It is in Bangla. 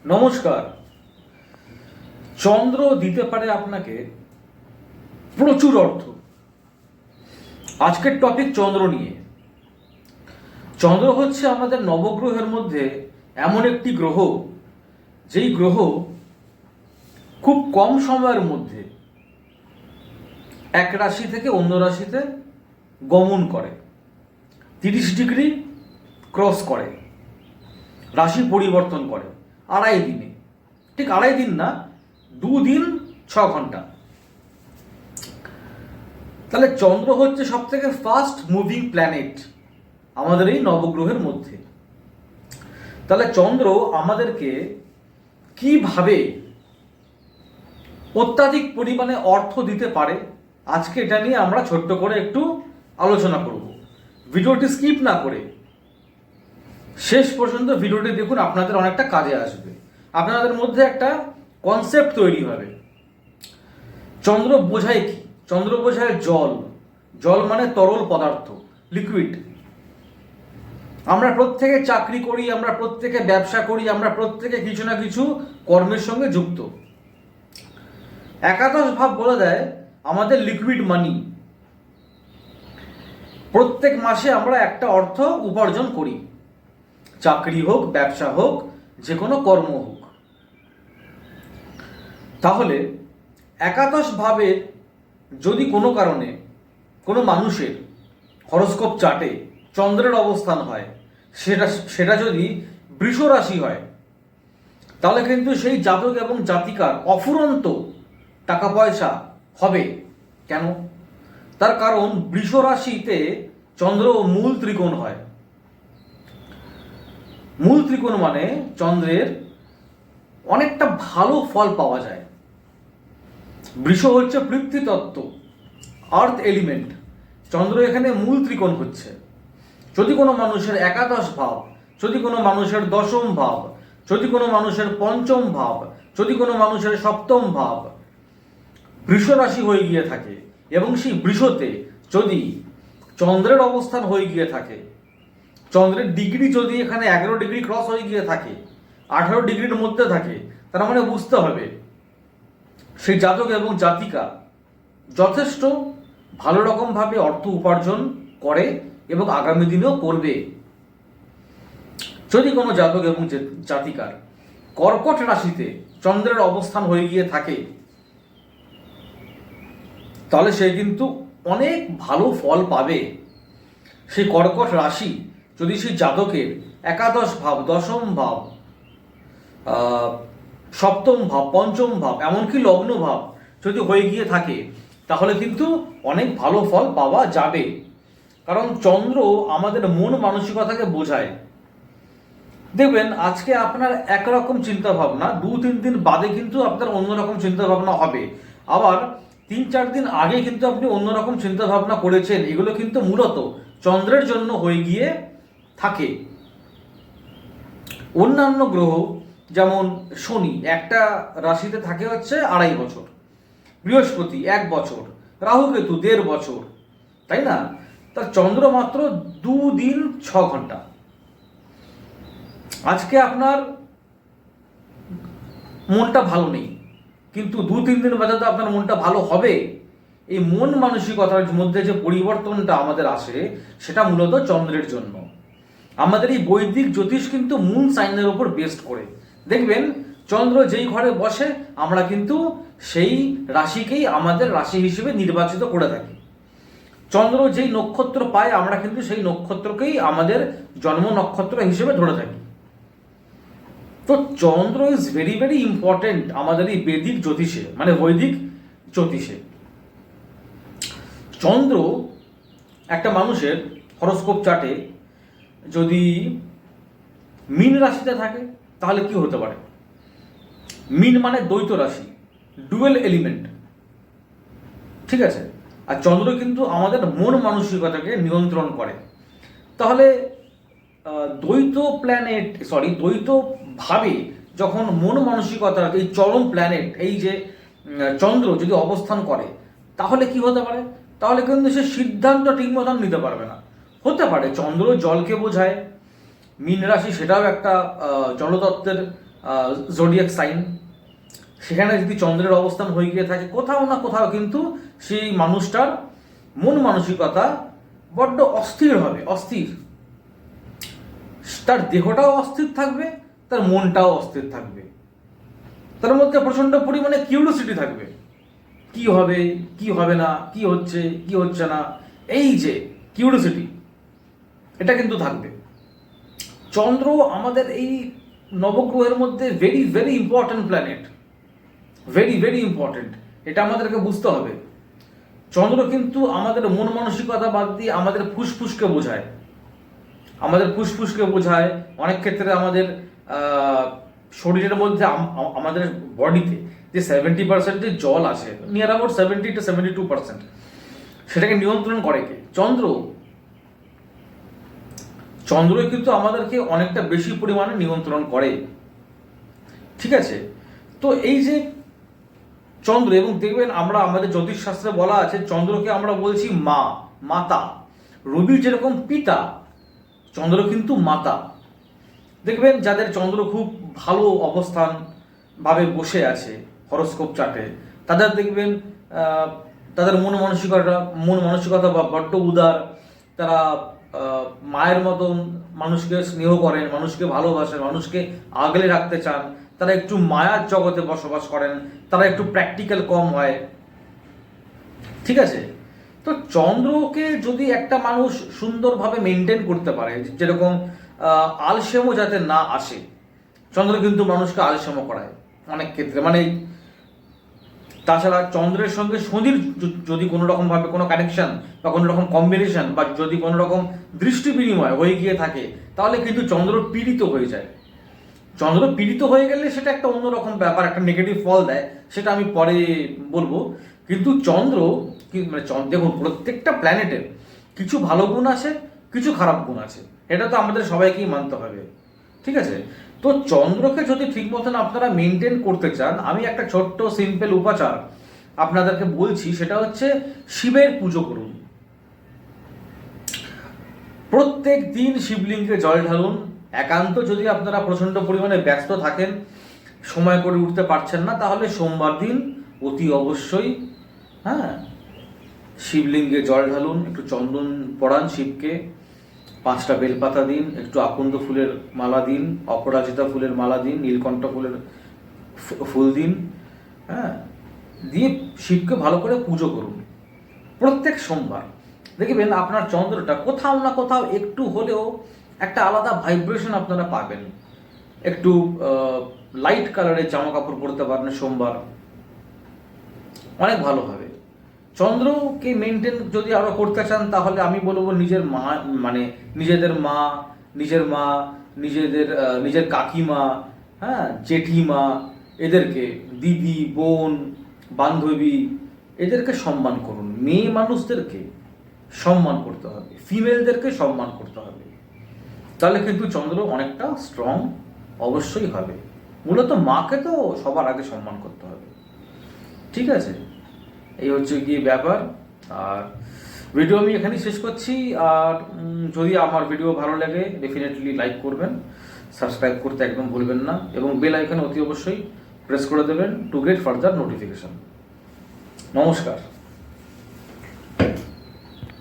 নমস্কার। চন্দ্র দিতে পারে আপনাকে প্রচুর অর্থ। আজকের টপিক চন্দ্র নিয়ে। চন্দ্র হচ্ছে আমাদের নবগ্রহের মধ্যে এমন একটি গ্রহ, যেই গ্রহ খুব কম সময়ের মধ্যে এক রাশি থেকে অন্য রাশিতে গমন করে, 30 ডিগ্রি ক্রস করে, রাশি পরিবর্তন করে 2.5 দিনে। ঠিক 2.5 দিন না, 2 দিন 6 ঘন্টা। তাহলে চন্দ্র হচ্ছে সব থেকে ফাস্ট মুভিং প্ল্যানেট আমাদের এই নবগ্রহের মধ্যে। তাহলে চন্দ্র আমাদেরকে কিভাবে অত্যাধিক পরিমাণে অর্থ দিতে পারে, আজকে এটা নিয়ে আমরা ছোট্ট করে একটু আলোচনা করব। ভিডিওটি স্কিপ না করে শেষ পর্যন্ত ভিডিওটি দেখুন, আপনাদের অনেকটা কাজে আসবে। আপনাদের মধ্যে একটা কনসেপ্ট তৈরি হবে। চন্দ্র বোঝায় কি? চন্দ্র বোঝায় জল। জল মানে তরল পদার্থ, লিকুইড। আমরা প্রত্যেকে চাকরি করি, আমরা প্রত্যেকে ব্যবসা করি, আমরা প্রত্যেকে কিছু না কিছু কর্মের সঙ্গে যুক্ত। একাদশ ভাব বলে দেয় আমাদের লিকুইড মানি। প্রত্যেক মাসে আমরা একটা অর্থ উপার্জন করি, চাকরি হোক, ব্যবসা হোক, যে কোনো কর্ম হোক। তাহলে একাদশ ভাবের যদি কোনো কারণে কোনো মানুষের হরোস্কোপ চার্টে চন্দ্রের অবস্থান হয়, সেটা যদি বৃষ রাশি হয়, তাহলে কিন্তু সেই জাতক এবং জাতিকার অফুরন্ত টাকা পয়সা হবে। কেন? তার কারণ বৃষ রাশিতে চন্দ্র মূল ত্রিকোণ হয়। মূল ত্রিকোণ মানে চন্দ্রের অনেকটা ভালো ফল পাওয়া যায়। বৃষ হচ্ছে পৃথ্বী তত্ত্ব, আর্থ এলিমেন্ট। চন্দ্র এখানে মূল ত্রিকোণ হচ্ছে। যদি কোনো মানুষের একাদশ ভাব, যদি কোনো মানুষের দশম ভাব, যদি কোনো মানুষের পঞ্চম ভাব, যদি কোনো মানুষের সপ্তম ভাব বৃষ রাশি হয়ে গিয়ে থাকে, এবং সেই বৃষতে যদি চন্দ্রের অবস্থান হয়ে গিয়ে থাকে, চন্দ্রের ডিগ্রি যদি এখানে 11 ডিগ্রি ক্রস হয়ে গিয়ে থাকে, 18 ডিগ্রির মধ্যে থাকে, তার মানে বুঝতে হবে সেই জাতক এবং জাতিকা যথেষ্ট ভালো রকমভাবে অর্থ উপার্জন করে এবং আগামী দিনেও করবে। যদি কোনো জাতক এবং জাতিকার কর্কট রাশিতে চন্দ্রের অবস্থান হয়ে গিয়ে থাকে, তাহলে সে কিন্তু অনেক ভালো ফল পাবে। সেই কর্কট রাশি যদি সেই জাতকের একাদশ ভাব, দশম ভাব, সপ্তম ভাব, পঞ্চম ভাব, এমনকি লগ্ন ভাব যদি হয়ে গিয়ে থাকে, তাহলে কিন্তু অনেক ভালো ফল পাওয়া যাবে। কারণ চন্দ্র আমাদের মন মানসিকতাকে বোঝায়। দেখবেন আজকে আপনার একরকম চিন্তা ভাবনা, 2-3 দিন বাদে কিন্তু আপনার অন্যরকম চিন্তা ভাবনা হবে। আবার 3-4 দিন আগে কিন্তু আপনি অন্যরকম চিন্তা ভাবনা করেছেন। এগুলো কিন্তু মূলত চন্দ্রের জন্য হয়ে গিয়ে থাকে। অন্যান্য গ্রহ যেমন শনি একটা রাশিতে থাকে হচ্ছে 2.5 বছর, বৃহস্পতি 1 বছর, রাহু কেতু 1.5 বছর, তাই না? তার চন্দ্র মাত্র 2 দিন 6 ঘন্টা। আজকে আপনার মনটা ভালো নেই, কিন্তু 2-3 দিন বাদে তো আপনার মনটা ভালো হবে। এই মন মানসিকতার মধ্যে যে পরিবর্তনটা আমাদের আসে, সেটা মূলত চন্দ্রের জন্য। আমাদের এই বৈদিক জ্যোতিষ কিন্তু মুন সাইনের উপর বেস্ট করে। দেখবেন চন্দ্র যেই ঘরে বসে, আমরা কিন্তু সেই রাশিকেই আমাদের রাশি হিসেবে নির্বাচিত করে থাকি। চন্দ্র যেই নক্ষত্র পায়, আমরা কিন্তু সেই নক্ষত্রকেই আমাদের জন্ম নক্ষত্র হিসেবে ধরে থাকি। তো চন্দ্র ইজ ভেরি ভেরি ইম্পর্টেন্ট আমাদের এই বৈদিক জ্যোতিষে, মানে বৈদিক জ্যোতিষে। চন্দ্র একটা মানুষের হরোস্কোপ চার্টে যদি মীন রাশিতে থাকে, তাহলে কি হতে পারে? মীন মানে দ্বৈত রাশি, ডুয়েল এলিমেন্ট, ঠিক আছে? আর চন্দ্র কিন্তু আমাদের মন মানসিকতাকে নিয়ন্ত্রণ করে। তাহলে দ্বৈত ভাবে যখন মন মানসিকতার এই চরম প্ল্যানেট, এই যে চন্দ্র যদি অবস্থান করে, তাহলে কি হতে পারে? তাহলে কিন্তু সে সিদ্ধান্ত ঠিক মতন নিতে পারবে না। হতে পারে চন্দ্র জলকে বোঝায়, মীন রাশি সেটাও একটা জলতত্ত্বের জোডিয়াক সাইন, সেখানে যদি চন্দ্রের অবস্থান হয়ে গিয়ে থাকে কোথাও না কোথাও কিন্তু সেই মানুষটার মন মানসিকতা বড্ড অস্থির হবে, অস্থির। তার দেহটাও অস্থির থাকবে, তার মনটাও অস্থির থাকবে, তার মধ্যে প্রচন্ড পরিমাণে কিউরিওসিটি থাকবে, কি হবে কি হবে না, কি হচ্ছে কি হচ্ছে না, এই যে কিউরিওসিটি, এটা কিন্তু থাকবে। চন্দ্র আমাদের এই নবগ্রহের মধ্যে very very important planet, very very important, এটা আমাদেরকে বুঝতে হবে। চন্দ্র কিন্তু আমাদের মন মানসিকতা বাদ দিয়ে আমাদের ফুসফুসকে বোঝায়, আমাদের ফুসফুসকে বোঝায়। অনেক ক্ষেত্রে আমাদের শরীরের মধ্যে আমাদের বডিতে যে 70% যে জল আছে, নিয়ার অ্যাবাউট 70 to 72%, সেটাকে নিয়ন্ত্রণ করে কে? চন্দ্র। চন্দ্র কিন্তু আমাদেরকে অনেকটা বেশি পরিমাণে নিয়ন্ত্রণ করে, ঠিক আছে? তো এই যে চন্দ্র, এবং দেখবেন আমরা আমাদের জ্যোতিষশাস্ত্রে বলা আছে চন্দ্রকে আমরা বলছি মা, মাতা। রবি যেরকম পিতা, চন্দ্র কিন্তু মাতা। দেখবেন যাদের চন্দ্র খুব ভালো অবস্থান ভাবে বসে আছে হরোস্কোপ চার্টে, তাদের দেখবেন তাদের মন মানসিকতা বা বড্ড উদার, তারা মায়ের মতন মানুষকে স্নেহ করেন, মানুষকে ভালোবাসেন, মানুষকে আগলে রাখতে চান, তারা একটু মায়ার জগতে বসবাস করেন, তারা একটু প্র্যাকটিক্যাল কম হয়, ঠিক আছে? তো চন্দ্রকে যদি একটা মানুষ সুন্দরভাবে মেনটেন করতে পারে, যেরকম আলসেমো যাতে না আসে, চন্দ্র কিন্তু মানুষকে আলসেমো করায় অনেক ক্ষেত্রে। মানে তাছাড়া চন্দ্রের সঙ্গে শনির যদি কোনো রকমভাবে কোনো কানেকশন বা কোনো রকম কম্বিনেশন বা যদি কোনো রকম দৃষ্টি বিনিময় হয়ে গিয়ে থাকে, তাহলে কিন্তু চন্দ্র পীড়িত হয়ে যায়। চন্দ্র পীড়িত হয়ে গেলে সেটা একটা অন্যরকম ব্যাপার, একটা নেগেটিভ ফল দেয়, সেটা আমি পরে বলবো। কিন্তু চন্দ্র মানে দেখুন, প্রত্যেকটা প্ল্যানেটের কিছু ভালো গুণ আছে, কিছু খারাপ গুণ আছে, এটা তো আমাদের সবাইকেই মানতে হবে, ঠিক আছে? তো চন্দ্রকে যদি ঠিক মতন আপনারা মেনটেন করতে চান, আমি একটা ছোট্ট সিম্পল উপাচার আপনাদেরকে বলছি, সেটা হচ্ছে শিবের পুজো করুন। প্রত্যেক দিন শিবলিঙ্গে জল ঢালুন। একান্ত যদি আপনারা প্রচণ্ড পরিমাণে ব্যস্ত থাকেন, সময় করে উঠতে পারছেন না, তাহলে সোমবার দিন অতি অবশ্যই শিবলিঙ্গে জল ঢালুন, একটু চন্দন পড়ান শিবকে, 5টা বেলপাতা দিন, একটু আকন্দ ফুলের মালা দিন, অপরাজিতা ফুলের মালা দিন, নীলকণ্ঠ ফুলের ফুল দিন, দিয়ে শিবকে ভালো করে পুজো করুন প্রত্যেক সোমবার। দেখবেন আপনার চন্দ্রটা কোথাও না কোথাও একটু হলেও একটা আলাদা ভাইব্রেশন আপনারা পাবেন। একটু লাইট কালারের জামা কাপড় পরতে পারেন সোমবার, অনেক ভালো হবে। চন্দ্রকে মেনটেন যদি আরো করতে চান, তাহলে আমি বলবো নিজের মা, মানে নিজেদের মা, নিজের কাকিমা, জেঠিমা, এদেরকে, দিদি, বোন, বান্ধবী, এদেরকে সম্মান করুন। মেয়ে মানুষদেরকে সম্মান করতে হবে, ফিমেলদেরকে সম্মান করতে হবে, তাহলে কিন্তু চন্দ্র অনেকটা স্ট্রং অবশ্যই হবে। মূলত মাকে তো সবার আগে সম্মান করতে হবে, ঠিক আছে? এই হচ্ছে গিয়ে ব্যাপার। আর ভিডিও আমি এখানেই শেষ করছি। আর যদি আমার ভিডিও ভালো লাগে, ডেফিনেটলি লাইক করবেন, সাবস্ক্রাইব করতে একদম ভুলবেন না, এবং বেল আইকন অতি অবশ্যই প্রেস করে দেবেন টু গেট ফার্দার নোটিফিকেশন। নমস্কার।